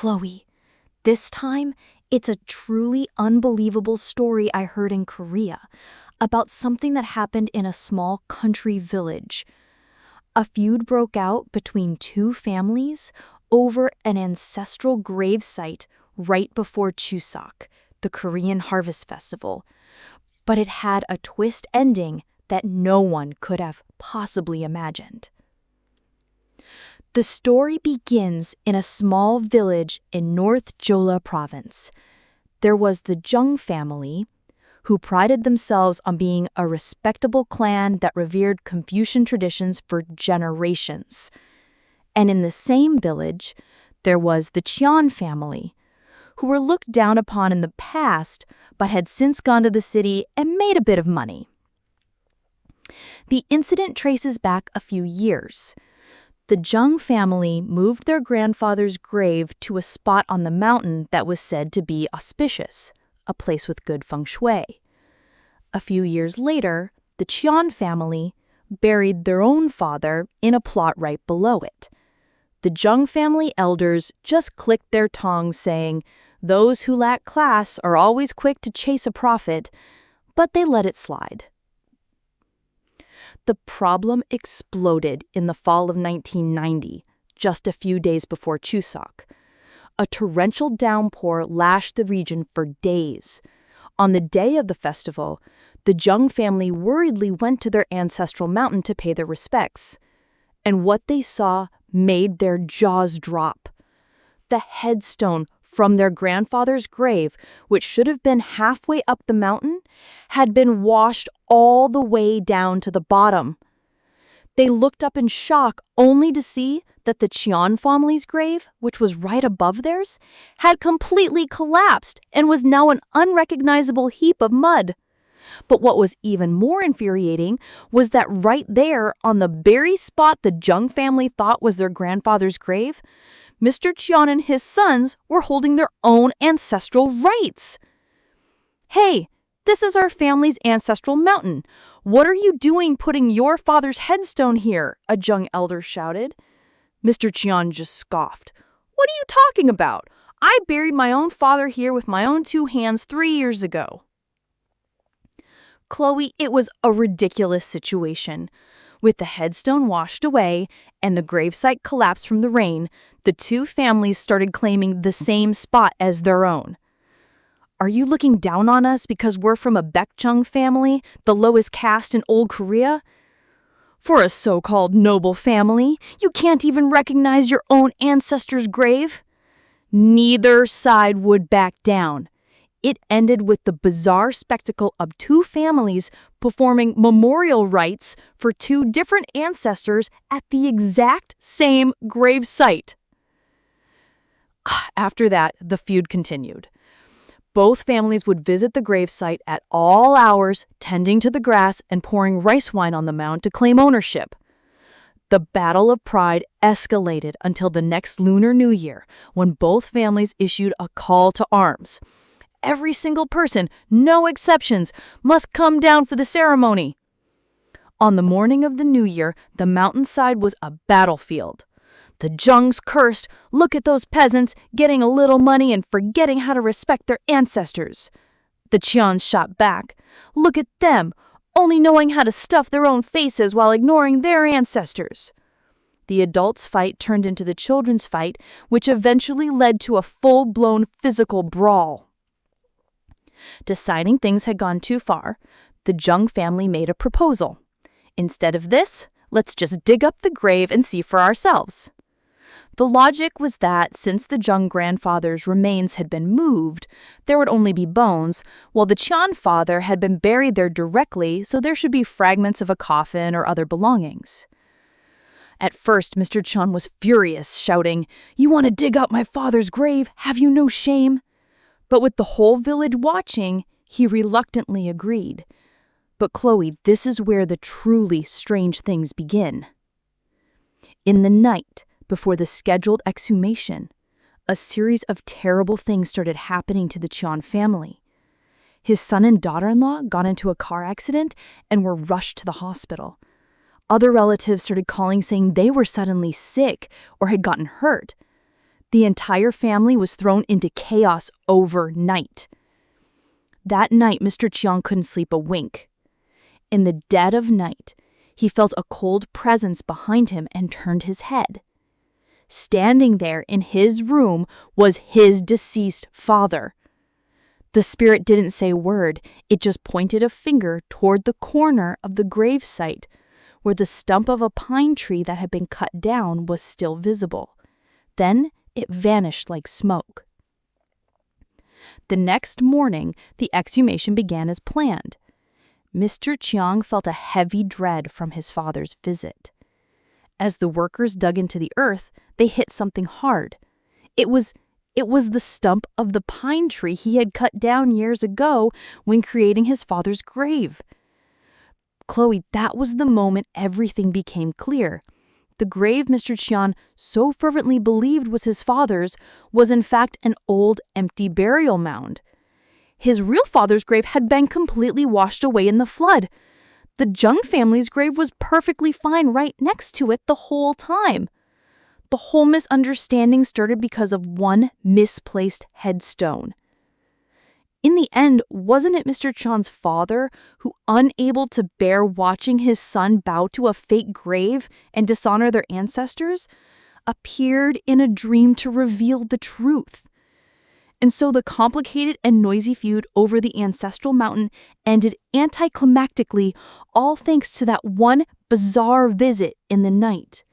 Chloe, this time it's a truly unbelievable story I heard in Korea about something that happened in a small country village. A feud broke out between two families over an ancestral gravesite right before Chuseok, the Korean Harvest Festival. But it had a twist ending that no one could have possibly imagined. The story begins in a small village in North Jeolla province. There was the Jeong family, who prided themselves on being a respectable clan that revered Confucian traditions for generations. And in the same village, there was the Cheon family, who were looked down upon in the past but had since gone to the city and made a bit of money. The incident traces back a few years. The Jeong family moved their grandfather's grave to a spot on the mountain that was said to be auspicious, a place with good feng shui. A few years later, the Cheon family buried their own father in a plot right below it. The Jeong family elders just clicked their tongues saying, "Those who lack class are always quick to chase a profit," but they let it slide. The problem exploded in the fall of 1990, just a few days before Chuseok. A torrential downpour lashed the region for days. On the day of the festival, the Jeong family worriedly went to their ancestral mountain to pay their respects. And what they saw made their jaws drop. The headstone from their grandfather's grave, which should have been halfway up the mountain, had been washed all the way down to the bottom. They looked up in shock only to see that the Cheon family's grave, which was right above theirs, had completely collapsed and was now an unrecognizable heap of mud. But what was even more infuriating was that right there, on the very spot the Jeong family thought was their grandfather's grave, Mr. Cheon and his sons were holding their own ancestral rites. "Hey, this is our family's ancestral mountain. What are you doing putting your father's headstone here?" a Jeong elder shouted. Mr. Cheon just scoffed. "What are you talking about? I buried my own father here with my own two hands 3 years ago." Chloe, it was a ridiculous situation. With the headstone washed away and the gravesite collapsed from the rain, the two families started claiming the same spot as their own. "Are you looking down on us because we're from a Baekjeong family, the lowest caste in old Korea? For a so-called noble family, you can't even recognize your own ancestor's grave?" Neither side would back down. It ended with the bizarre spectacle of two families performing memorial rites for two different ancestors at the exact same grave site. After that, the feud continued. Both families would visit the gravesite at all hours, tending to the grass and pouring rice wine on the mound to claim ownership. The battle of pride escalated until the next Lunar New Year, when both families issued a call to arms. Every single person, no exceptions, must come down for the ceremony. On the morning of the New Year, the mountainside was a battlefield. The Jeongs cursed, "Look at those peasants, getting a little money and forgetting how to respect their ancestors." The Cheons shot back, "Look at them, only knowing how to stuff their own faces while ignoring their ancestors." The adults' fight turned into the children's fight, which eventually led to a full-blown physical brawl. Deciding things had gone too far, the Jeong family made a proposal. "Instead of this, let's just dig up the grave and see for ourselves." The logic was that since the Jeong grandfather's remains had been moved, there would only be bones, while the Cheon father had been buried there directly, so there should be fragments of a coffin or other belongings. At first, Mr. Cheon was furious, shouting, "You want to dig up my father's grave? Have you no shame?" But with the whole village watching, he reluctantly agreed. But Chloe, this is where the truly strange things begin. In the night before the scheduled exhumation, a series of terrible things started happening to the Cheon family. His son and daughter-in-law got into a car accident and were rushed to the hospital. Other relatives started calling saying they were suddenly sick or had gotten hurt. The entire family was thrown into chaos overnight. That night, Mr. Cheon couldn't sleep a wink. In the dead of night, he felt a cold presence behind him and turned his head. Standing there in his room was his deceased father. The spirit didn't say a word, it just pointed a finger toward the corner of the gravesite, where the stump of a pine tree that had been cut down was still visible. Then it vanished like smoke. The next morning, the exhumation began as planned. Mr. Cheong felt a heavy dread from his father's visit. As the workers dug into the earth, they hit something hard. It was the stump of the pine tree he had cut down years ago when creating his father's grave. Chloe, that was the moment everything became clear. The grave Mr. Cheon so fervently believed was his father's was in fact an old, empty burial mound. His real father's grave had been completely washed away in the flood. The Jeong family's grave was perfectly fine right next to it the whole time. The whole misunderstanding started because of one misplaced headstone. In the end, wasn't it Mr. Cheon's father who, unable to bear watching his son bow to a fake grave and dishonor their ancestors, appeared in a dream to reveal the truth? And so the complicated and noisy feud over the ancestral mountain ended anticlimactically, all thanks to that one bizarre visit in the night.